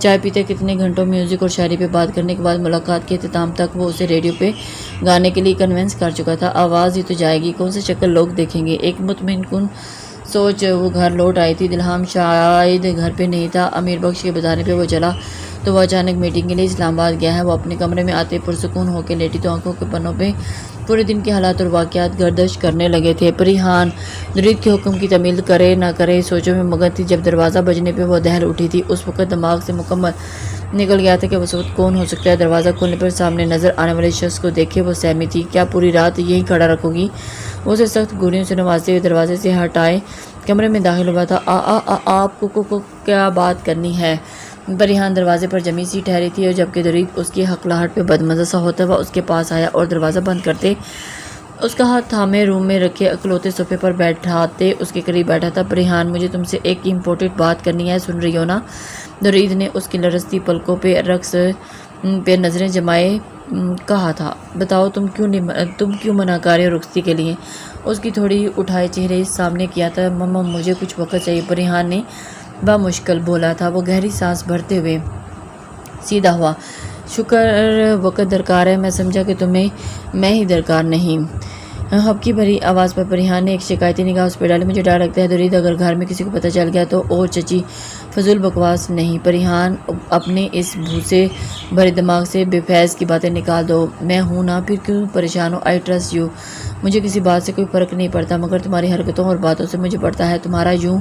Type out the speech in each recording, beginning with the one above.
چائے پیتے کتنے گھنٹوں میوزک اور شاعری پہ بات کرنے کے بعد ملاقات کے اختتام تک وہ اسے ریڈیو پہ گانے کے لیے کنونس کر چکا تھا۔ آواز ہی تو جائے گی، کون سی شکل لوگ دیکھیں گے، ایک مطمئن کن سوچ وہ گھر لوٹ آئی تھی۔ دلہام شاید گھر پہ نہیں تھا۔ امیر بخش کے بتانے پہ وہ چلا تو وہ اچانک میٹنگ کے لیے اسلام آباد گیا ہے۔ وہ اپنے کمرے میں آتے پرسکون ہو کے لیٹی تو آنکھوں کے پنوں پہ پورے دن کے حالات اور واقعات گردش کرنے لگے تھے۔ پریحان درید کے حکم کی تعمیل کرے نہ کرے سوچوں میں مگن تھی۔ جب دروازہ بجنے پہ وہ دہل اٹھی تھی، اس وقت دماغ سے مکمل نکل گیا تھا کہ اس وقت کون ہو سکتا ہے۔ دروازہ کھولنے پر سامنے نظر آنے والے شخص کو دیکھے وہ سہمی تھی۔ کیا پوری رات یہیں کھڑا رکھو گی؟ وہ اسے سخت گولیوں سے نوازتے ہوئے دروازے سے ہٹائے کمرے میں داخل ہوا تھا۔ آپ کو کیا بات کرنی ہے؟ پریحان دروازے پر جمی سی ٹھہری تھی اور جبکہ درید اس کی ہکلاہٹ پہ بدمزہ سا ہوتا ہوا اس کے پاس آیا اور دروازہ بند کرتے اس کا ہاتھ تھامے روم میں رکھے اکلوتے صوفے پر بیٹھاتے اس کے قریب بیٹھا تھا۔ پریحان، مجھے تم سے ایک امپورٹنٹ بات کرنی ہے، سن رہی ہو نا؟ درید نے اس کی لرزتی پلکوں پہ رقص پہ نظریں جمائے کہا تھا۔ بتاؤ تم کیوں منع کر رہے ہو رخصتی کے لیے؟ اس کی تھوڑی اٹھائے چہرے سامنے کیا تھا۔ مما مجھے کچھ وقت چاہیے، پریحان نے بامشکل بولا تھا۔ وہ گہری سانس بھرتے ہوئے سیدھا ہوا۔ شکر وقت درکار ہے، میں سمجھا کہ تمہیں میں ہی درکار نہیں۔ ہبکی بھری آواز پر پریحان نے ایک شکایتی نگاہ اس پہ ڈالی۔ مجھے ڈر لگتا ہے درید، اگر گھر میں کسی کو پتہ چل گیا تو اور چچی فضول بکواس نہیں۔ پریحان، اپنے اس بھوسے بھرے دماغ سے بے فیض کی باتیں نکال دو۔ میں ہوں نا، پھر کیوں پریشان ہو؟ آئی ٹرسٹ یو، مجھے کسی بات سے کوئی فرق نہیں پڑتا، مگر تمہاری حرکتوں اور باتوں سے مجھے پڑتا ہے تمہارا یوں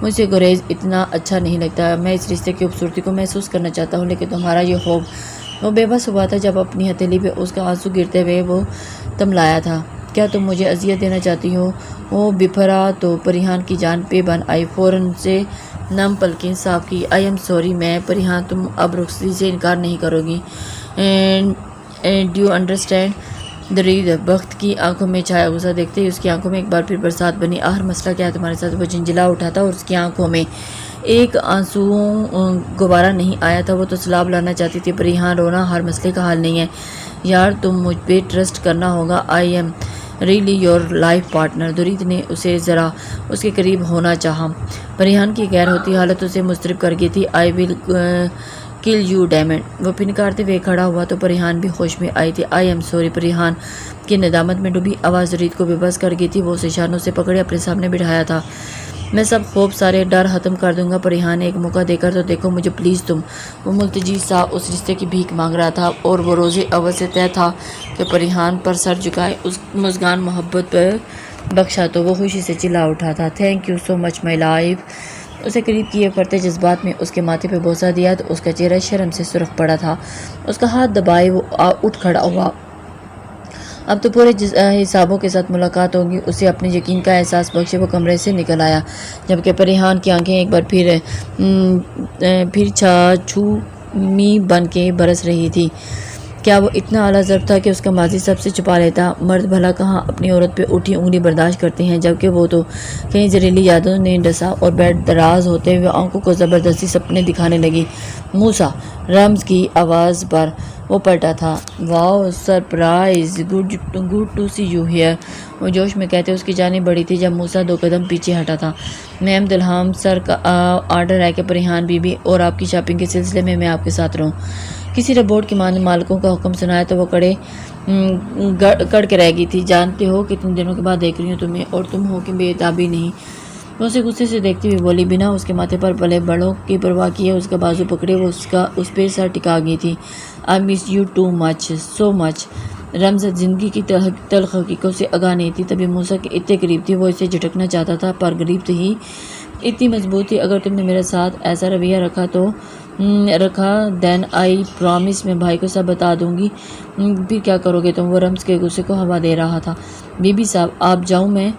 مجھ سے گریز اتنا اچھا نہیں لگتا۔ میں اس رشتے کی خوبصورتی کو محسوس کرنا چاہتا ہوں، لیکن تمہارا یہ خوف۔ وہ بے بس ہوا تھا جب اپنی ہتھیلی پہ اس کا آنسو گرتے ہوئے وہ تملایا تھا۔ کیا تم مجھے اذیت دینا چاہتی ہو؟ وہ بپھرا تو پریحان کی جان پہ بن آئی۔ فوراً سے نم پلکیں صاف کی۔ آئی ایم سوری میں۔ پریحان، تم اب رخصتی سے انکار نہیں کرو گی؟ Do you understand? درید بخت کی آنکھوں میں چھایا غصہ دیکھتے ہی اس کی آنکھوں میں ایک بار پھر برسات بنی۔ آخر مسئلہ کیا ہے تمہارے ساتھ؟ وہ جھنجھلا اٹھا تھا اور اس کی آنکھوں میں ایک آنسو گوارا نہیں آیا تھا۔ وہ تو سلاب لانا چاہتی تھی۔ پریحان، رونا ہر مسئلے کا حل نہیں ہے یار، تم مجھ پہ ٹرسٹ کرنا ہوگا۔ I am really your life partner. Dareed نے اسے ذرا اس کے قریب ہونا چاہا۔ پریحان کی غیر ہوتی حالت اسے مضطرب کر گئی تھی۔ آئی ول کل یو ڈیم اٹ۔ وہ پھنکارتے ہوئے کھڑا ہوا تو پریحان بھی ہوش میں آئی تھی۔ I am sorry. پریحان کی ندامت میں ڈوبی آواز درید کو بے بس کر گئی تھی۔ وہ اسے شانوں سے پکڑے اپنے سامنے بٹھایا تھا۔ میں سب خوف سارے ڈر ختم کر دوں گا۔ پریحان نے ایک موقع دے کر تو دیکھو مجھے پلیز تم۔ وہ ملتجی سا اس رشتے کی بھیک مانگ رہا تھا اور وہ روزے اول سے طے تھا کہ پریحان پر سر جھکائے اس مسکان محبت پر بخشا تو وہ خوشی سے چلا اٹھا تھا۔ Thank you so much my life. اسے قریب کیے پڑتے جذبات میں اس کے ماتھے پہ بوسہ دیا تو اس کا چہرہ شرم سے سرخ پڑا تھا۔ اس کا ہاتھ دبائے وہ اٹھ کھڑا ہوا۔ اب تو پورے حسابوں کے ساتھ ملاقات ہوگی، اسے اپنے یقین کا احساس بخشے وہ کمرے سے نکل آیا، جبکہ پریحان کی آنکھیں ایک بار پھر چھاچھومی بن کے برس رہی تھی۔ کیا وہ اتنا اعلیٰ ضرب تھا کہ اس کا ماضی سب سے چھپا لیتا؟ مرد بھلا کہاں اپنی عورت پہ اٹھی انگلی برداشت کرتے ہیں، جبکہ وہ تو کہیں زہریلی یادوں نے ڈسا اور بیڈ دراز ہوتے ہوئے آنکھوں کو زبردستی سپنے دکھانے لگی۔ موسیٰ، رمز کی آواز پر وہ پلٹا تھا۔ Wow surprise, good to see you here, وہ جوش میں کہتے اس کی جانب بڑھی تھی جب موسیٰ 2 قدم پیچھے ہٹا تھا۔ میم دلہام سر کا آرڈر ہے کہ پریحان بی بی اور آپ کی شاپنگ کے سلسلے میں آپ کے ساتھ رہوں۔ کسی ربورٹ کے مالکوں کا حکم سنایا تو وہ کڑ کے رہ گئی تھی۔ جانتے ہو کتنے دنوں کے بعد دیکھ رہی ہوں تمہیں، اور تم ہو کہ بے تابی نہیں۔ وہ اسے غصے سے دیکھتی ہوئی بولی، بنا اس کے ماتھے پر پلے بڑوں کی پرواہ کیے اس کا بازو پکڑے وہ اس پہ سر ٹکا گئی تھی۔ آئی مس یو ٹو مچ، سو مچ۔ رمز زندگی کی تلخ حقیقتوں سے آگاہ نہیں تھی، تبھی موسیٰ کے اتنے قریب تھی وہ اسے جھٹکنا چاہتا تھا، پر قریب تو ہی اتنی مضبوط تھی۔ اگر تم نے میرے ساتھ ایسا رویہ رکھا دین آئی پرامس میں بھائی کو سب بتا دوں گی۔ پھر کیا کرو گے تم؟ وہ رمز کے غصے کو ہوا دے رہا تھا۔ بی بی صاحب آپ جاؤں میں؟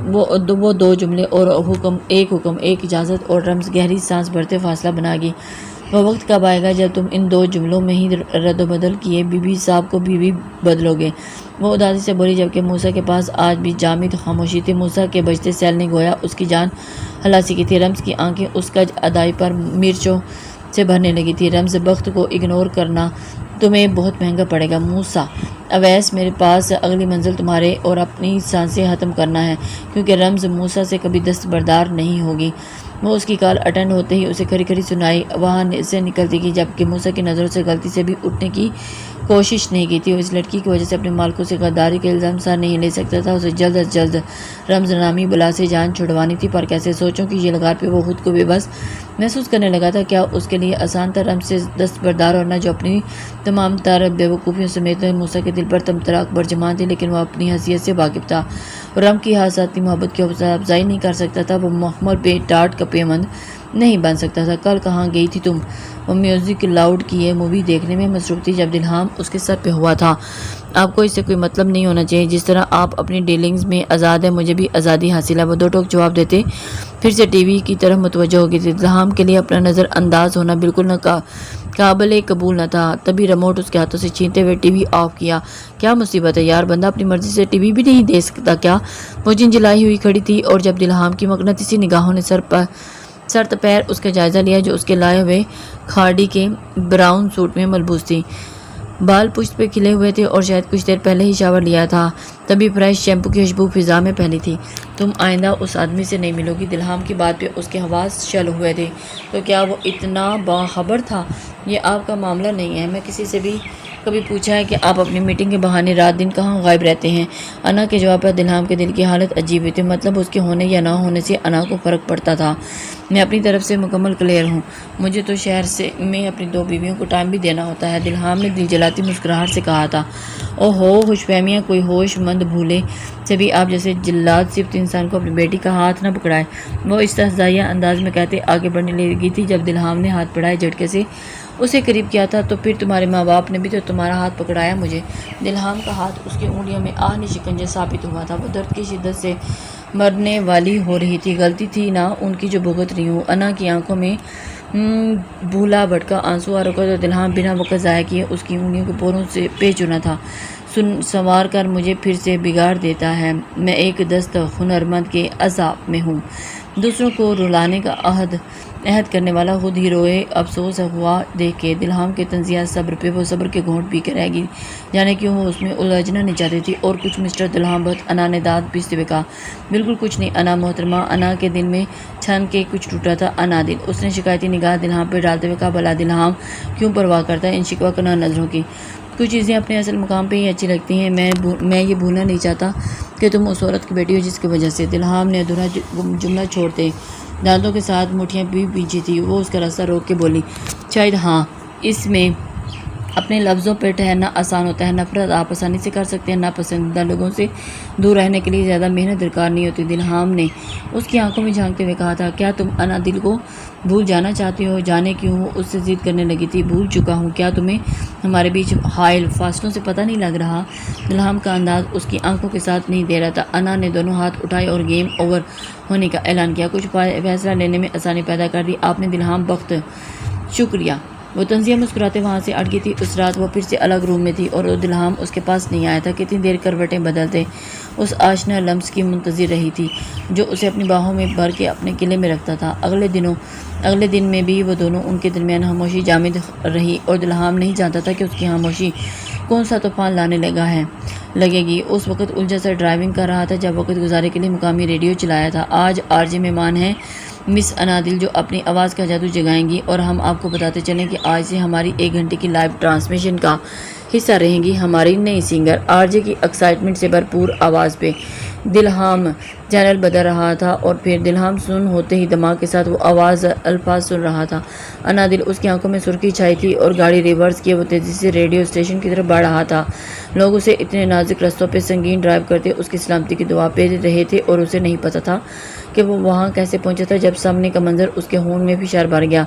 وہ 2 جملے اور ایک حکم ایک اجازت، اور رمز گہری سانس بھرتے فاصلہ بنا گئی۔ وہ وقت کب آئے گا جب تم ان 2 جملوں میں ہی رد و بدل کیے بی بی صاحب کو بی بی بدلو گے؟ وہ اداسی سے بولی، جبکہ موسیٰ کے پاس آج بھی جامد خاموشی تھی۔ موسیٰ کے بجتے سیل نے گویا اس کی جان ہلاسی کی تھی۔ رمز کی آنکھیں اس کا ادائی پر مرچوں سے بھرنے لگی تھی۔ رمز بخت کو اگنور کرنا تمہیں بہت مہنگا پڑے گا۔ موسیٰ اویس، میرے پاس اگلی منزل تمہارے اور اپنی سانسیں ختم کرنا ہے، کیونکہ رمز موسیٰ سے کبھی دستبردار نہیں ہوگی۔ وہ اس کی کال اٹینڈ ہوتے ہی اسے کھری کھری سنائی وہاں سے نکلتی گئی، جبکہ موسیٰ کی نظروں سے غلطی سے بھی اٹھنے کی کوشش نہیں کی تھی۔ وہ اس لڑکی کی وجہ سے اپنے مالکوں سے غداری کا الزام سر نہیں لے سکتا تھا۔ اسے جلد از جلد رمز نامی بلا سے جان چھڑوانی تھی، پر کیسے سوچوں کہ یہ لگار پہ وہ خود کو بے بس محسوس کرنے لگا تھا۔ کیا اس کے لیے آسان تھا رمز سے دستبردار ہونا، جو اپنی تمام تر بیوقوفیوں سمیت موسیٰ کے دل پر تمطراق برجمان تھی، لیکن وہ اپنی حیثیت سے واقف تھا اور رم کی حساسیتی محبت کی حوصلہ افزائی نہیں کر سکتا تھا۔ وہ محمل پہ ٹاٹ کا پیمند نہیں بن سکتا تھا۔ کل کہاں گئی تھی تم؟ وہ میوزک لاؤڈ کیے مووی دیکھنے میں مصروف تھی جب دلہام اس کے سر پہ ہوا تھا۔ آپ کو اس سے کوئی مطلب نہیں ہونا چاہیے، جس طرح آپ اپنی ڈیلنگز میں آزاد ہیں مجھے بھی آزادی حاصل ہے۔ وہ دو ٹوک جواب دیتے پھر سے ٹی وی کی طرف متوجہ ہو گئی تھی۔ دلہام کے لیے اپنا نظر انداز ہونا بالکل قابل قبول نہ تھا۔ تبھی ریموٹ اس کے ہاتھوں سے چھینتے ہوئے ٹی وی آف کیا۔ کیا مصیبت ہے یار، بندہ اپنی مرضی سے ٹی وی بھی نہیں دیکھ سکتا کیا؟ وہ جھنجھلائی ہوئی کھڑی تھی اور جب دلہام کی مقناطیسی نگاہوں نے سر پیر اس کا جائزہ لیا جو اس کے لائے ہوئے کھاڑی کے براؤن سوٹ میں ملبوس تھی۔ بال پشت پہ کھلے ہوئے تھے اور شاید کچھ دیر پہلے ہی شاور لیا تھا، تبھی فریش شیمپو کی خوشبو فضا میں پھیلی تھی۔ تم آئندہ اس آدمی سے نہیں ملو گی۔ دلہام کی بات پہ اس کے حواس شل ہوئے تھے۔ تو کیا وہ اتنا باخبر تھا؟ یہ آپ کا معاملہ نہیں ہے۔ میں کسی سے بھی کبھی پوچھا ہے کہ آپ اپنی میٹنگ کے بہانے رات دن کہاں غائب رہتے ہیں؟ انا کے جواب پر دلہام کے دل کی حالت عجیب ہوئی تھی۔ مطلب اس کے ہونے یا نہ ہونے سے انا کو فرق پڑتا تھا۔ میں اپنی طرف سے مکمل کلیئر ہوں، مجھے تو شہر میں اپنی دو بیویوں کو ٹائم بھی دینا ہوتا ہے، دلہام نے دل جلاتی مسکراہٹ سے کہا تھا۔ او ہو، خوش فہمیاں، کوئی ہوش مند بھولے سے بھی آپ جیسے جلاد صفت انسان کو اپنی بیٹی کا ہاتھ نہ پکڑائے، وہ استہزائیہ انداز میں کہتے آگے بڑھنے لگی تھی۔ جب دلہام نے ہاتھ بڑھائے جھٹکے سے اسے قریب کیا تھا، تو پھر تمہارے ماں باپ نے بھی تو تمہارا ہاتھ پکڑایا مجھے۔ دلہام کا ہاتھ اس کی انگلیوں میں آہنی شکنجے ثابت ہوا تھا۔ وہ درد کی شدت سے مرنے والی ہو رہی تھی۔ غلطی تھی نا ان کی جو بھگت رہی ہوں۔ انا کی آنکھوں میں بھولا بھٹکا آنسو آ رکا تو دلہام بنا وقت ضائع کیے اس کی انگلیوں کو پوروں سے پے چنا تھا۔ سنوار کر مجھے پھر سے بگاڑ دیتا ہے۔ میں ایک دست ہنرمند کے عذاب میں ہوں۔ دوسروں کو رلانے کا عہد کرنے والا خود ہی روئے۔ افسوس ہوا دیکھ کے دلہام کے تنزیہ صبر پہ۔ وہ صبر کے گھونٹ پی کے رہ گئی، جانے کیوں وہ اس میں الجھنا نہیں چاہتی تھی۔ اور کچھ مسٹر دلہام بہت؟ انا نے دانت پیستے ہوئے کہا۔ بالکل کچھ نہیں انا محترمہ۔ انا کے دل میں چھن کے کچھ ٹوٹا تھا۔ انا دل؟ اس نے شکایتی نگاہ دلہام پہ ڈالتے ہوئے کہا۔ بھلا دلہام کیوں پرواہ کرتا ہے ان شکوہ کناں نظروں کی؟ کچھ چیزیں اپنے اصل مقام پہ ہی اچھی لگتی ہیں۔ میں یہ بھولنا نہیں چاہتا کہ تم اس عورت کی بیٹی ہو جس کی وجہ سے۔ دلہام نے ادھورا جملہ چھوڑتے دانتوں کے ساتھ مٹھیاں بھی پیچھی تھی۔ وہ اس کا راستہ روک کے بولی، شاید ہاں، اس میں اپنے لفظوں پر ٹھہرنا آسان ہوتا ہے۔ نفرت آپ آسانی سے کر سکتے ہیں، ناپسندیدہ لوگوں سے دور رہنے کے لیے زیادہ محنت درکار نہیں ہوتی۔ دلہام نے اس کی آنکھوں میں جھانکتے ہوئے کہا تھا۔ کیا تم انا دل کو بھول جانا چاہتے ہو؟ جانے کیوں وہ اس سے ضد کرنے لگی تھی۔ بھول چکا ہوں۔ کیا تمہیں ہمارے بیچ حائل فاصلوں سے پتہ نہیں لگ رہا؟ دلہام کا انداز اس کی آنکھوں کے ساتھ نہیں دے رہا تھا۔ انا نے دونوں ہاتھ اٹھائے اور گیم اوور ہونے کا اعلان کیا۔ کچھ فیصلہ لینے میں آسانی پیدا کر دی آپ نے دلہام بخت۔ شکریہ۔ وہ تنزیہ مسکراتے وہاں سے اٹھ گئی تھی۔ اس رات وہ پھر سے الگ روم میں تھی اور دلہام اس کے پاس نہیں آیا تھا۔ کتنی دیر کروٹیں بدلتے اس آشنا لمس کی منتظر رہی تھی جو اسے اپنی باہوں میں بھر کے اپنے قلعے میں رکھتا تھا۔ اگلے دن میں بھی وہ دونوں ان کے درمیان خاموشی جامد رہی اور دلہام نہیں جانتا تھا کہ اس کی خاموشی کون سا طوفان لانے لگے گی۔ اس وقت الجھا سا ڈرائیونگ کر رہا تھا جب وقت گزارے کے لیے مقامی ریڈیو چلایا تھا۔ آج آرجے مہمان ہیں مس انا دل جو اپنی آواز کا جادو جگائیں گی، اور ہم آپ کو بتاتے چلیں کہ آج سے ہماری 1 گھنٹے کی لائیو ٹرانسمیشن کا حصہ رہیں گی ہماری نئی سنگر۔ آرجے کی ایکسائٹمنٹ سے بھرپور آواز پہ دلہام چینل بدل رہا تھا اور پھر دلہام سن ہوتے ہی دماغ کے ساتھ وہ آواز الفاظ سن رہا تھا۔ انا دل؟ اس کی آنکھوں میں سرخی چھائی تھی اور گاڑی ریورس کیے وہ تیزی سے ریڈیو اسٹیشن کی طرف بڑھ رہا تھا۔ لوگ اسے اتنے نازک رستوں پہ سنگین ڈرائیو کرتے اس کی سلامتی کی دعا پہ رہے تھے اور اسے نہیں پتا تھا کہ وہ وہاں کیسے پہنچا تھا جب سامنے کا منظر اس کے ہون میں فشار بھر گیا۔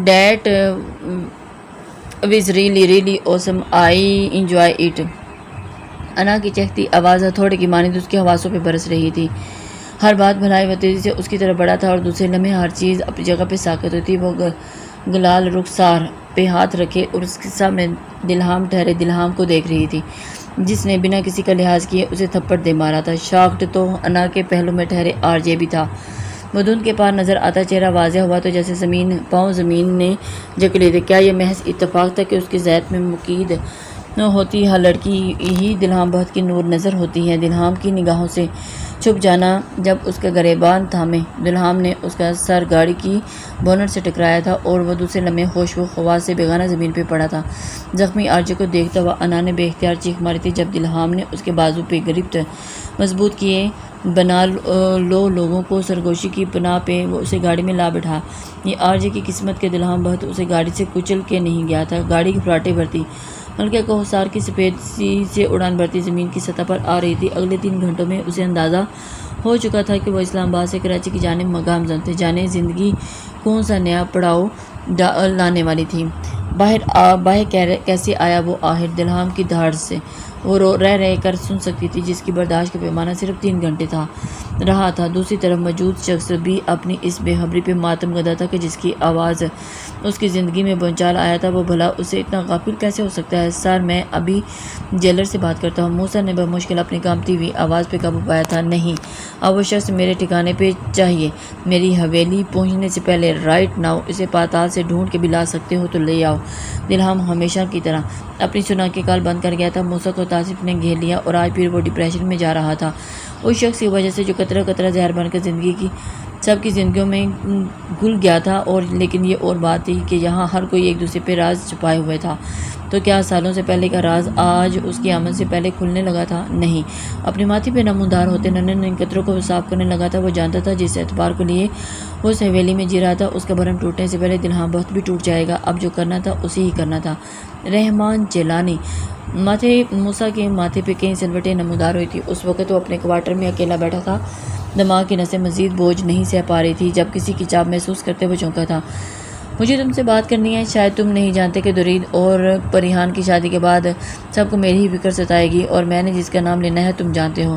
That was really awesome. I enjoy it. انا کی چہکتی آواز ہتھوڑے کی مانند اس کے حواسوں پہ برس رہی تھی۔ ہر بات بھلائی و تیزی سے اس کی طرف بڑھا تھا اور دوسرے لمحے ہر چیز اپنی جگہ پہ ساکت ہوتی۔ وہ گلال رخسار پہ ہاتھ رکھے اور اس کے سامنے دلہام ٹھہرے دلہام کو دیکھ رہی تھی جس نے بنا کسی کا لحاظ کیے اسے تھپڑ دے مارا تھا۔ شاکڈ تو انا کے پہلو میں ٹھہرے آرجے بھی تھا۔ وہ دھند کے پار نظر آتا چہرہ واضح ہوا تو جیسے پاؤں زمین نے جکڑے تھے۔ کیا یہ محض اتفاق تھا کہ اس کے ذہن میں مقید ہوتی ہر لڑکی ہی دلہام بہت کی نور نظر ہوتی ہے۔ دلہام کی نگاہوں سے چھپ جانا جب اس کا گریبان تھامے دلہام نے اس کا سر گاڑی کی بونٹ سے ٹکرایا تھا اور وہ دوسرے لمحے ہوش و خواص سے بیگانہ زمین پہ پڑا تھا۔ زخمی آرجے کو دیکھتا ہوا انا نے بے اختیار چیخ ماری تھی جب دلہام نے اس کے بازو پہ گرفت مضبوط کیے بنا لوگوں کو سرگوشی کی پناہ پہ وہ اسے گاڑی میں لا بٹھا۔ یہ آرجے کی قسمت کہ دلہام بہت اسے گاڑی سے کچل کے نہیں گیا تھا۔ گاڑی کی فراٹیں بھرتی ہلکے کوہسار کی سفید سی سے اڑان بھرتی زمین کی سطح پر آ رہی تھی۔ اگلے 3 گھنٹوں میں اسے اندازہ ہو چکا تھا کہ وہ اسلام آباد سے کراچی کی جانب مگامزن تھے، جانے زندگی کون سا نیا پڑاؤ لانے والی تھی۔ باہر کیسے آیا وہ آہر دلہام کی دھاڑ سے وہ رہ کر سن سکتی تھی، جس کی برداشت کا پیمانہ صرف 3 گھنٹے رہا تھا۔ دوسری طرف موجود شخص بھی اپنی اس بے خبری پہ ماتم گدا تھا کہ جس کی آواز اس کی زندگی میں بھونچال آیا تھا وہ بھلا اسے اتنا غافل کیسے ہو سکتا ہے؟ سر، میں ابھی جیلر سے بات کرتا ہوں۔ موسیٰ نے بمشکل اپنی کانپتی ہوئی آواز پہ قابو پایا تھا۔ نہیں، اب وہ شخص میرے ٹھکانے پہ چاہیے۔ میری حویلی پہنچنے سے پہلے رائٹ ناؤ اسے پاتال سے ڈھونڈ کے بھی لا سکتے ہو تو لے آؤ۔ دلہام ہمیشہ کی طرح اپنی سنا کے کال بند کر گیا تھا۔ موسیٰ کو تعصب نے گھیر لیا اور آج پھر وہ ڈپریشن میں جا رہا تھا، اس شخص کی وجہ سے جو قطرہ قطرہ زہر بن کر سب کی زندگیوں میں گھل گیا تھا۔ اور لیکن یہ اور بات تھی کہ یہاں ہر کوئی ایک دوسرے پہ راز چھپائے ہوئے تھا۔ تو کیا سالوں سے پہلے کا راز آج اس کی آمد سے پہلے کھلنے لگا تھا؟ نہیں، اپنی ماتھی پہ نمودار ہوتے ننھے قطروں کو وہ صاف کرنے لگا تھا۔ وہ جانتا تھا جس اعتبار کو لیے وہ اس حویلی میں جی رہا تھا اس کا بھرم ٹوٹنے سے پہلے دلہام بہت بھی ٹوٹ جائے گا۔ اب جو کرنا تھا اسے ہی کرنا تھا۔ رحمان جیلانی موسیٰ کے ماتھے پہ کئی سلوٹیں نمودار ہوئی تھی۔ اس وقت وہ اپنے کوارٹر میں اکیلا بیٹھا تھا، دماغ کی نسیں مزید بوجھ نہیں سہ پا رہی تھی جب کسی کی چاپ محسوس کرتے وہ چونکا تھا۔ مجھے تم سے بات کرنی ہے۔ شاید تم نہیں جانتے کہ درید اور پریحان کی شادی کے بعد سب کو میری ہی فکر ستائے گی، اور میں نے جس کا نام لینا ہے تم جانتے ہو۔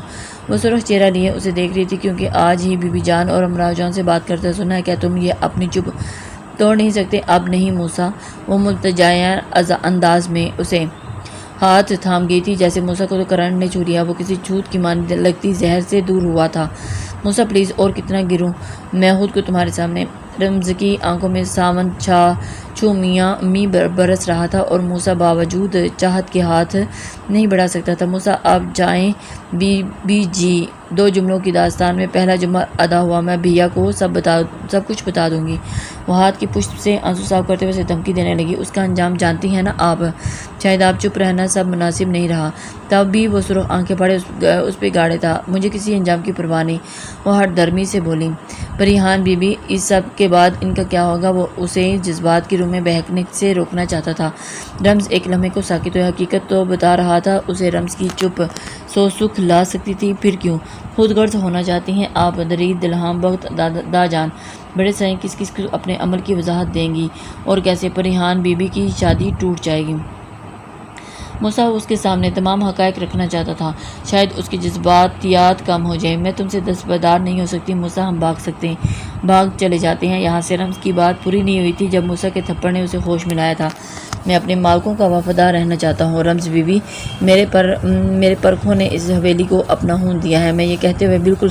وہ سرخ چہرہ لیے اسے دیکھ رہی تھی کیونکہ آج ہی بی بی جان اور امراؤ جان سے بات کرتے سنا ہے۔ کیا تم یہ اپنی چپ توڑ نہیں سکتے؟ اب نہیں موسیٰ، وہ ملتجئانہ انداز میں اسے ہاتھ تھام گئی تھی جیسے موسیٰ کو تو کرنٹ نے چھو لیا۔ وہ کسی چھوت کی مانند لگتی زہر سے دور ہوا تھا۔ موسیٰ پلیز، اور کتنا گروں میں خود کو تمہارے سامنے؟ رمز کی آنکھوں میں ساون چھو می برس رہا تھا اور موسیٰ باوجود چاہت کے ہاتھ نہیں بڑھا سکتا تھا۔ موسیٰ آپ جائیں بی جی 2 جملوں کی داستان میں پہلا جملہ ادا ہوا میں بھیا کو سب کچھ بتا دوں گی۔ وہ ہاتھ کی پشت سے آنسو صاف کرتے ہوئے اسے دھمکی دینے لگی۔ اس کا انجام جانتی ہیں نا آپ؟ شاید آپ چپ رہنا سب مناسب نہیں رہا۔ تب بھی وہ سرخ آنکھیں پڑے اس پہ گاڑے تھا۔ مجھے کسی انجام کی پرواہ نہیں، وہ ہٹ درمی سے بولی۔ پریحان بی بی، اس سب کے بعد ان کا کیا ہوگا؟ وہ اسے جذبات کی روح میں بہکنے سے روکنا چاہتا تھا۔ رمز ایک لمحے کو ساکت ہوئے۔ حقیقت تو بتا رہا تھا اسے۔ رمز کی چپ سو سکھ لا سکتی تھی، پھر کیوں خود غرض ہونا چاہتی ہیں آپ؟ درید دلہام بخت دا جان بڑے سائیں کس کو اپنے عمل کی وضاحت دیں گی اور کیسے پریحان بی بی کی شادی ٹوٹ جائے گی؟ موسیٰ اس کے سامنے تمام حقائق رکھنا چاہتا تھا، شاید اس کی جذباتیات کم ہو جائیں۔ میں تم سے دستبردار نہیں ہو سکتی موسیٰ، ہم بھاگ چلے جاتے ہیں یہاں سے۔ رمز کی بات پوری نہیں ہوئی تھی جب موسیٰ کے تھپڑ نے اسے ہوش ملایا تھا۔ میں اپنے مالکوں کا وفادار رہنا چاہتا ہوں رمز بی بی، میرے پرکھوں نے اس حویلی کو اپنا خون دیا ہے۔ میں یہ کہتے ہوئے بالکل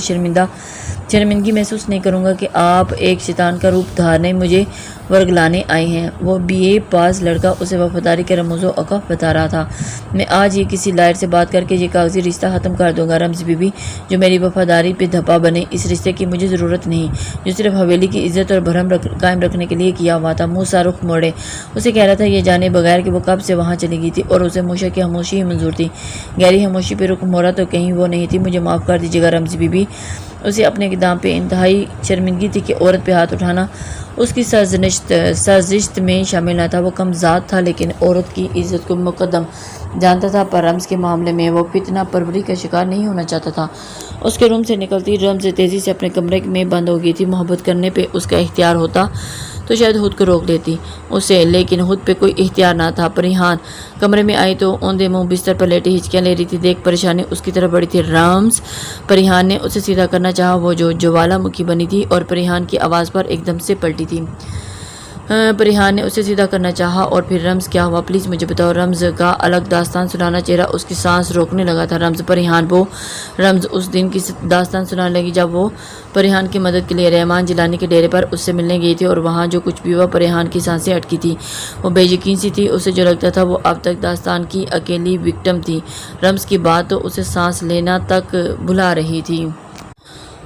شرمندگی محسوس نہیں کروں گا کہ آپ ایک شیطان کا روپ دھارنے مجھے ورگلانے آئے ہیں۔ وہ BA پاس لڑکا اسے وفاداری کے رموز و اوقاف بتا رہا تھا۔ میں آج ہی کسی لائر سے بات کر کے یہ کاغذی رشتہ ختم کر دوں گا رمز بی بی، جو میری وفاداری پہ دھپا بنے۔ اس رشتے کی مجھے ضرورت نہیں جو صرف حویلی کی عزت اور بھرم قائم رکھنے کے لیے کیا ہوا تھا۔ موسیٰ رخ موڑے اسے کہہ رہا تھا یہ جانے بغیر کہ وہ کب سے وہاں چلی گئی تھی اور اسے موسیٰ کی خاموشی ہی منظور تھی۔ گہری خاموشی پہ رخ موڑا تو کہیں وہ نہیں تھی۔ مجھے معاف کر دیجیے گا رمز بی بی، اسے اپنے اقدام پہ انتہائی شرمندگی تھی کہ عورت پہ ہاتھ اٹھانا اس کی سازش میں شامل نہ تھا۔ وہ کم ذات تھا لیکن عورت کی عزت کو مقدم جانتا تھا، پر رمز کے معاملے میں وہ فتنہ پروری کا شکار نہیں ہونا چاہتا تھا۔ اس کے روم سے نکلتی رمز تیزی سے اپنے کمرے میں بند ہو گئی تھی۔ محبت کرنے پہ اس کا اختیار ہوتا تو شاید خود کو روک لیتی اسے، لیکن خود پہ کوئی اختیار نہ تھا۔ پریحان کمرے میں آئی تو اوندے منہ بستر پر لیٹی ہچکیاں لے رہی تھی۔ دیکھ پریشانی اس کی طرف بڑی تھی۔ رمز، پریحان نے اسے سیدھا کرنا چاہا، وہ جو جوالا مکھی بنی تھی اور پریحان کی آواز پر ایک دم سے پلٹی تھی۔ پریحان نے اسے سیدھا کرنا چاہا اور پھر رمز کیا ہوا پلیز مجھے بتاؤ۔ رمز کا الگ داستان سنانا، چہرہ اس کی سانس روکنے لگا تھا۔ رمز پریحان وہ رمز اس دن کی داستان سنانے لگی جب وہ پریحان کی مدد کے لیے رحمان جیلانی کے ڈیرے پر اس سے ملنے گئی تھی اور وہاں جو کچھ بھی ہوا پریحان کی سانسیں اٹکی تھی، وہ بے یقین سی تھی۔ اسے جو لگتا تھا وہ اب تک داستان کی اکیلی وکٹم تھی۔ رمز کی بات تو اسے سانس لینا تک بھلا رہی تھی۔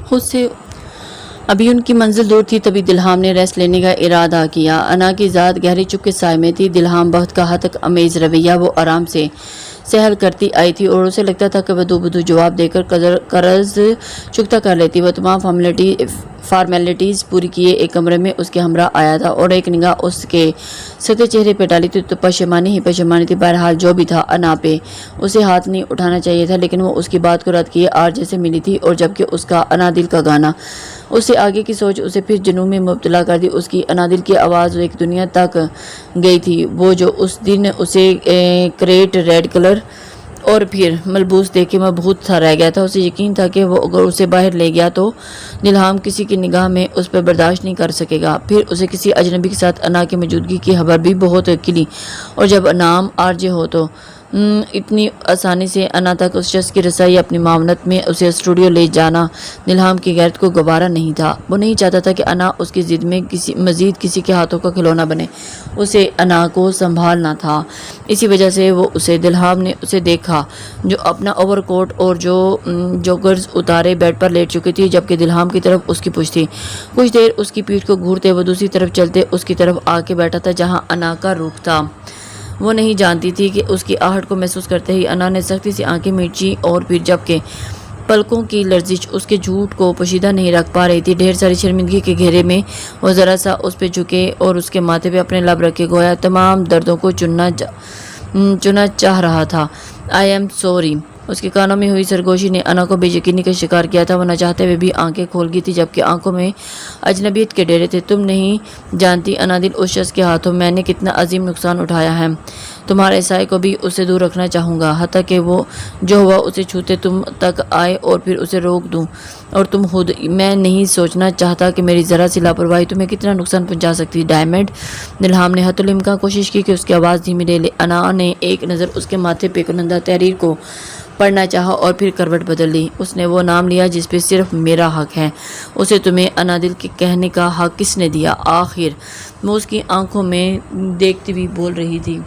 خود سے ابھی ان کی منزل دور تھی، تبھی دلہام نے ریسٹ لینے کا ارادہ کیا۔ انا کی ذات گہری چپ کے سائے میں تھی۔ دلہام بخت کا حد تک امیز رویہ وہ آرام سے سہل کرتی آئی تھی اور اسے لگتا تھا کہ وہ دو بدو جواب دے کر قرض چکتا کر لیتی۔ وہ تمام فارمیلٹیز پوری کیے ایک کمرے میں اس کے ہمراہ آیا تھا اور ایک نگاہ اس کے سطح چہرے پہ ڈالی تو پشیمانی ہی پشیمانی تھی۔ بہرحال جو بھی تھا، انا پہ اسے ہاتھ نہیں اٹھانا چاہیے تھا، لیکن وہ اس کی بات کو رد کیے آر جیسے ملی تھی، اور جبکہ اس کا انادل کا گانا اس سے آگے کی سوچ اسے پھر جنون میں مبتلا کر دی۔ اس کی انادل کی آواز ایک دنیا تک گئی تھی، وہ جو اس دن اسے کریٹ ریڈ کلر اور پھر ملبوس دیکھ کے مبہوت تھا رہ گیا تھا۔ اسے یقین تھا کہ وہ اگر اسے باہر لے گیا تو دلہام کسی کی نگاہ میں اس پر برداشت نہیں کر سکے گا۔ پھر اسے کسی اجنبی کے ساتھ انا کی موجودگی کی خبر بھی بہت کلی، اور جب نام آرجے ہو تو اتنی آسانی سے انا تک اس شخص کی رسائی اپنی معاونت میں اسے اسٹوڈیو لے جانا دلہام کی غیرت کو گوارا نہیں تھا۔ وہ نہیں چاہتا تھا کہ انا اس کی ضد میں مزید کسی کے ہاتھوں کا کھلونا بنے۔ اسے انا کو سنبھالنا تھا۔ اسی وجہ سے وہ دلہام نے اسے دیکھا جو اپنا اوور کوٹ اور جو جوگرز اتارے بیڈ پر لیٹ چکی تھی، جبکہ دلہام کی طرف اس کی پشت تھی۔ کچھ دیر اس کی پیٹھ کو گھورتے وہ دوسری طرف چلتے اس کی طرف آ کے بیٹھا تھا جہاں انا کا رخ تھا۔ وہ نہیں جانتی تھی کہ اس کی آہٹ کو محسوس کرتے ہی انا نے سختی سے آنکھیں میچی اور پھر جبکہ پلکوں کی لرزش اس کے جھوٹ کو پوشیدہ نہیں رکھ پا رہی تھی، ڈھیر ساری شرمندگی کے گھیرے میں وہ ذرا سا اس پہ جھکے اور اس کے ماتھے پہ اپنے لب رکھے گویا تمام دردوں کو چنا چاہ رہا تھا۔ I am sorry. اس کے کانوں میں ہوئی سرگوشی نے انا کو بے یقینی کا شکار کیا تھا۔ وہ نہ چاہتے ہوئے بھی آنکھیں کھول گئی تھی، جبکہ آنکھوں میں اجنبیت کے ڈیرے تھے۔ تم نہیں جانتی انادل اس شخص کے ہاتھوں میں نے کتنا عظیم نقصان اٹھایا ہے۔ تمہارے سائے کو بھی اس سے دور رکھنا چاہوں گا، حتیٰ کہ وہ جو ہوا اسے چھوتے تم تک آئے اور پھر اسے روک دوں، اور تم خود۔ میں نہیں سوچنا چاہتا کہ میری ذرا سی لاپرواہی تمہیں کتنا نقصان پہنچا سکتی ڈائمنڈ۔ دلہام نے حتی الامکان کوشش کی کہ اس کی آواز دھیمی لے لے۔ انا نے ایک نظر اس کے ماتھے پہ کنندہ تحریر کو پڑھنا چاہا اور پھر کروٹ بدل لی۔ اس نے وہ نام لیا جس پہ صرف میرا حق ہے۔ اسے تمہیں انادل کے کہنے کا حق کس نے دیا؟ آخر وہ اس کی آنکھوں میں دیکھتی ہوئی بول رہی تھی۔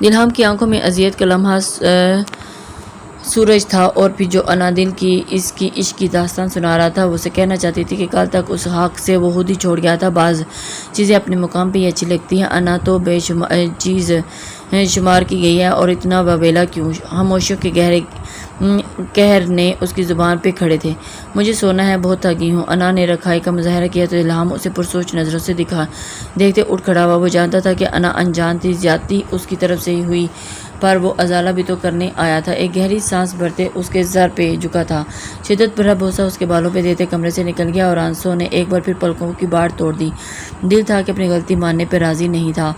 دلہام کی آنکھوں میں اذیت کا لمحہ سورج تھا اور پھر جو انادل کی اس کی عشق کی داستان سنا رہا تھا وہ اسے کہنا چاہتی تھی کہ کل تک اس حق سے وہ خود ہی چھوڑ گیا تھا۔ بعض چیزیں اپنے مقام پہ ہی اچھی لگتی ہیں، انا تو بے چیز شمار کی گئی ہے، اور اتنا وویلا کیوں؟ خاموشیوں کے گہرے قہر نے اس کی زبان پہ کھڑے تھے۔ مجھے سونا ہے، بہت تھکی ہوں۔ انا نے رکھائی کا مظاہرہ کیا تو دلہام اسے پرسوچ نظروں سے دیکھتے اٹھ کھڑا ہوا۔ وہ جانتا تھا کہ انا انجان تھی، زیادتی اس کی طرف سے ہی ہوئی، پر وہ ازالہ بھی تو کرنے آیا تھا۔ ایک گہری سانس بھرتے اس کے سر پہ جھکا تھا، شدت بھرا بوسہ اس کے بالوں پہ دیتے کمرے سے نکل گیا اور آنسوں نے ایک بار پھر پلکوں کی باڑ توڑ دی۔ دل تھا کہ اپنی غلطی ماننے پہ راضی نہیں تھا۔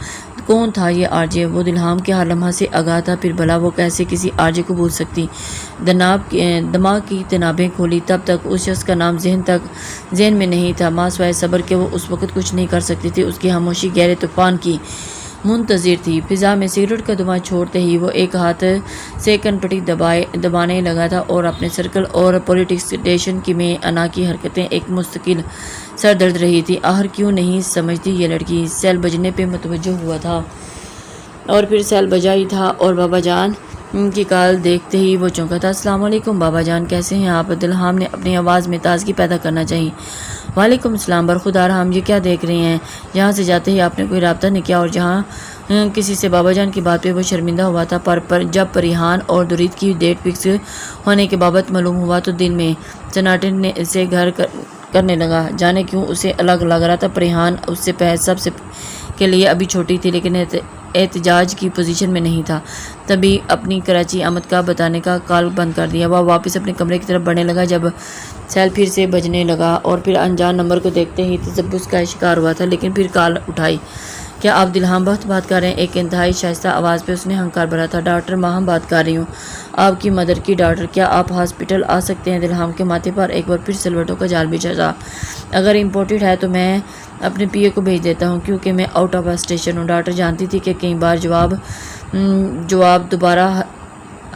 کون تھا یہ آرجے؟ وہ دلہام کے ہر لمحہ سے آگاہ تھا، پھر بھلا وہ کیسے کسی آرجے کو بھول سکتی؟ دماغ کی تنابیں کھولی، تب تک اس شخص کا نام ذہن میں نہیں تھا، ماں سوائے صبر کے وہ اس وقت کچھ نہیں کر سکتی تھی۔ اس کی خاموشی گہرے طوفان کی منتظر تھی۔ فضا میں سگریٹ کا دھواں چھوڑتے ہی وہ ایک ہاتھ سے کن پٹی دبانے لگا تھا اور اپنے سرکل اور پولیٹکس اسٹیشن کی میں انا کی حرکتیں ایک مستقل سر درد رہی تھی۔ آخر کیوں نہیں سمجھتی یہ لڑکی؟ سیل بجنے پہ متوجہ ہوا تھا اور پھر سیل بجا ہی تھا اور بابا جان کی کال دیکھتے ہی وہ چونکا تھا۔ السلام علیکم بابا جان، کیسے ہیں آپ؟ دلہام نے اپنی آواز میں تازگی پیدا کرنا چاہی۔ وعلیکم السلام، برخودار ہم یہ کیا دیکھ رہے ہیں؟ یہاں سے جاتے ہی آپ نے کوئی رابطہ نہیں کیا؟ اور جہاں کسی سے بابا جان کی بات پہ وہ شرمندہ ہوا تھا، پر جب پریحان اور درید کی ڈیٹ فکس ہونے کے بابت معلوم ہوا تو دل میں سناٹے نے اسے گھر کرنے لگا۔ جانے کیوں اسے الگ لگ رہا تھا۔ پریحان اس سے سب سے کے لیے ابھی چھوٹی تھی، لیکن احتجاج کی پوزیشن میں نہیں تھا۔ تبھی اپنی کراچی آمد کا بتانے کا کال بند کر دیا۔ وہ واپس اپنے کمرے کی طرف بڑھنے لگا جب سیل پھر سے بجنے لگا اور پھر انجان نمبر کو دیکھتے ہی تجسس کا شکار ہوا تھا، لیکن پھر کال اٹھائی۔ کیا آپ دلہام بخت بات کر رہے ہیں؟ ایک انتہائی شائستہ آواز پہ اس نے ہنکار بھرا تھا۔ ڈاکٹر ماہم بات کر رہی ہوں، آپ کی مدر کی ڈاکٹر۔ کیا آپ ہاسپٹل آ سکتے ہیں؟ دلہام کے ماتھے پر ایک بار پھر سلوٹوں کا جال بچھا تھا۔ اگر امپورٹڈ ہے تو میں اپنے پی اے کو بھیج دیتا ہوں، کیونکہ میں آؤٹ آف اسٹیشن ہوں۔ ڈاکٹر جانتی تھی کہ کئی بار جواب دوبارہ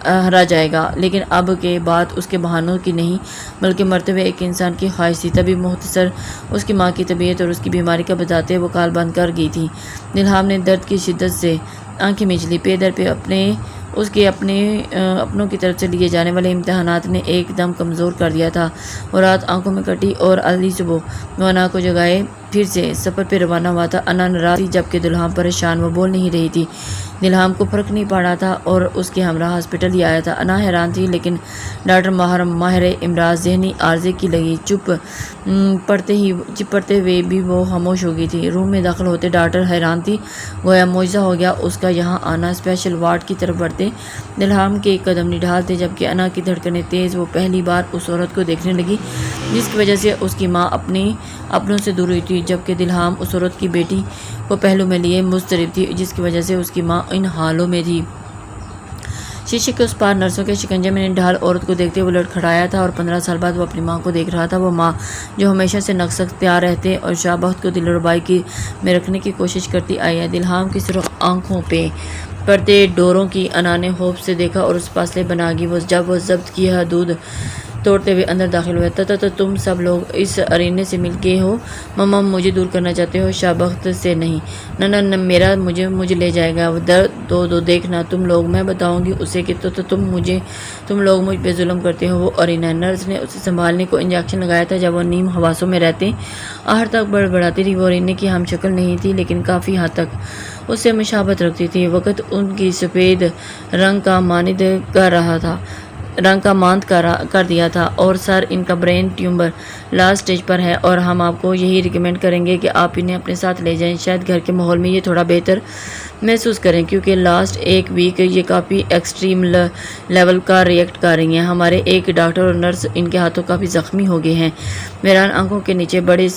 ہرا جائے گا، لیکن اب کے بعد اس کے بہانوں کی نہیں بلکہ مرتے ہوئے ایک انسان کی خواہش تھی۔ طبیب مختصر اس کی ماں کی طبیعت اور اس کی بیماری کا بتاتے وہ کال بند کر گئی تھی۔ دلہام نے درد کی شدت سے آنکھیں مینچ لی۔ پے در پہ اس کے اپنوں کی طرف سے لیے جانے والے امتحانات نے ایک دم کمزور کر دیا تھا۔ وہ رات آنکھوں میں کٹی اور اگلی صبح وہ انا کو جگائے پھر سے سفر پہ روانہ ہوا تھا۔ انا ناراض تھی جبکہ دلہام پریشان، وہ بول نہیں رہی تھی۔ دلہام کو فرق نہیں پڑا تھا اور اس کے ہمراہ ہاسپٹل ہی آیا تھا۔ انا حیران تھی، لیکن ڈاکٹر ماہر امراض ذہنی عارضے کی لگی چپ پڑتے ہوئے بھی وہ خاموش ہو گئی تھی۔ روم میں داخل ہوتے ڈاکٹر حیران تھی، گویا معجزہ ہو گیا اس کا یہاں آنا۔ اسپیشل وارڈ کی طرف بڑھتے دلہام کے قدم نڈھال تھے، جبکہ انا کی دھڑکنیں تیز۔ وہ پہلی بار اس عورت کو دیکھنے لگی جس کی وجہ سے اس کی ماں اپنوں سے دور ہوئی تھی، جبکہ دلہام اس عورت کی بیٹی کو پہلو میں لیے مضطرب تھی جس کی وجہ سے اس کی ماں ان حالوں میں تھی۔ شیشے کے اس پار نرسوں کے شکنجے میں نڈھال عورت کو دیکھتے وہ لڑکھڑایا تھا اور 15 سال بعد وہ اپنی ماں کو دیکھ رہا تھا۔ وہ ماں جو ہمیشہ سے نقص اختیار رہتے اور شاہ بخت کو دلربائی میں رکھنے کی کوشش کرتی آئی ہے۔ دلہام کی سرخ آنکھوں پہ پڑتے ڈوروں کی انا نے خوف سے دیکھا اور اس فاصلے بنا گی جب وہ ضبط کی حدود توڑتے ہوئے اندر داخل ہوئے۔ تم سب لوگ اس ارینے سے مل کے ہو؟ مما مجھے دور کرنا چاہتے ہو؟ شاہ بخت سے نہیں، نہ میرا مجھے لے جائے گا۔ دو دیکھنا تم لوگ، میں بتاؤں گی اسے کہ تم لوگ مجھ پہ ظلم کرتے ہو۔ وہ ارینا نرس نے اسے سنبھالنے کو انجیکشن لگایا تھا جب وہ نیم حواسوں میں رہتے آخر تک بڑبڑاتی رہی۔ وہ ارینے کی ہم شکل نہیں تھی، لیکن کافی حد تک اس سے مشابہت رکھتی تھی۔ وقت ان کی سفید رنگ کا ماند کر دیا تھا اور سر ان کا برین ٹیومر لاسٹ سٹیج پر ہے، اور ہم آپ کو یہی ریکمینڈ کریں گے کہ آپ انہیں اپنے ساتھ لے جائیں۔ شاید گھر کے ماحول میں یہ تھوڑا بہتر محسوس کریں، کیونکہ لاسٹ ایک ویک یہ کافی ایکسٹریم لیول کا ریئیکٹ کر رہی ہیں۔ ہمارے ایک ڈاکٹر اور نرس ان کے ہاتھوں کافی زخمی ہو گئے ہیں۔ ویران آنکھوں کے نیچے بڑے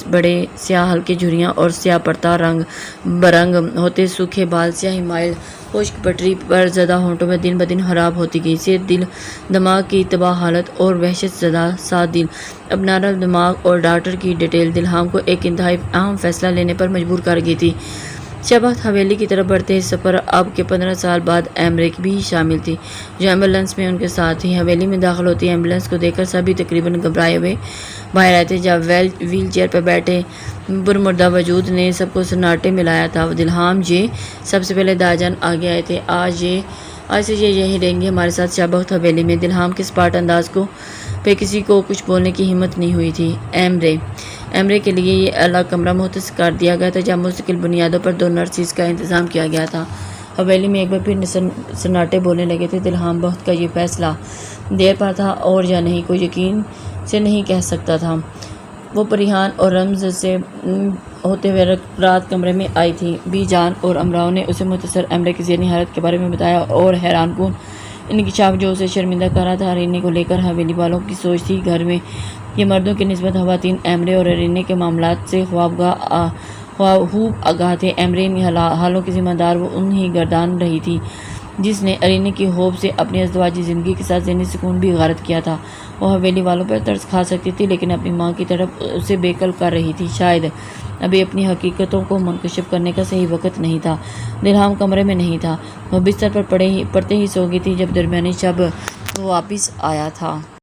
سیاہ ہلکے جھریاں اور سیاہ پڑتا رنگ برنگ ہوتے سوکھے بال، سیاہی مائل خشک پٹری پر زدہ ہونٹوں میں دن بدن خراب ہوتی گئی۔ صحت، دل دماغ کی تباہ حالت اور وحشت زدہ سا دل، اب نارمل دماغ اور ڈاکٹر کی ڈیٹیل دلہام کو ایک انتہائی اہم فیصلہ لینے پر مجبور کر گئی تھی۔ شاہ بخت حویلی کی طرف بڑھتے اس سفر اب کے 15 سال بعد ایمریک بھی شامل تھی، جو ایمبولینس میں ان کے ساتھ تھی۔ حویلی میں داخل ہوتی ایمبولینس کو دیکھ کر سبھی تقریباً گھبرائے ہوئے باہر آئے تھے۔ جب ویل چیئر پر بیٹھے برمردہ وجود نے سب کو سناٹے میں لایا تھا۔ دلہام سب سے پہلے داجان آگے آئے تھے۔ آج سے یہ یہی رہیں گے ہمارے ساتھ شاہ بخت حویلی میں۔ دلہام کے اسپاٹ انداز پہ کسی کو کچھ بولنے کی ہمت نہیں ہوئی تھی۔ ایمرے کے لیے یہ الگ کمرہ مختص کر دیا گیا تھا، جہاں مستقل بنیادوں پر 2 نرسز کا انتظام کیا گیا تھا۔ حویلی میں ایک بار پھر سناٹے بولنے لگے تھے۔ دلہام بخت کا یہ فیصلہ دیر پر تھا اور یا نہیں، کوئی یقین سے نہیں کہہ سکتا تھا۔ وہ پریحان اور رمز سے ہوتے ہوئے رات کمرے میں آئی تھی۔ بی جان اور امراؤ نے اسے مختصر ایمرے کی ذہنی حالت کے بارے میں بتایا اور حیران کن انکشاف جو اسے شرمندہ کر رہا تھا۔ ارینے کو لے کر حویلی والوں کی سوچ تھی، گھر میں یہ مردوں کی نسبت خواتین ایمرے اور ارینے کے معاملات سے خوب آگاہ تھے۔ ایمرے ان حالوں کی ذمہ دار وہ انہی گردان رہی تھی جس نے ارینے کی خوب سے اپنی ازدواجی زندگی کے ساتھ ذہنی سکون بھی غارت کیا تھا۔ وہ حویلی والوں پر ترس کھا سکتی تھی، لیکن اپنی ماں کی طرف اسے بے قل کر رہی تھی۔ شاید ابھی اپنی حقیقتوں کو منکشف کرنے کا صحیح وقت نہیں تھا۔ دلہام کمرے میں نہیں تھا، وہ بستر پر پڑتے ہی سو گئی تھی جب درمیانی شب وہ واپس آیا تھا۔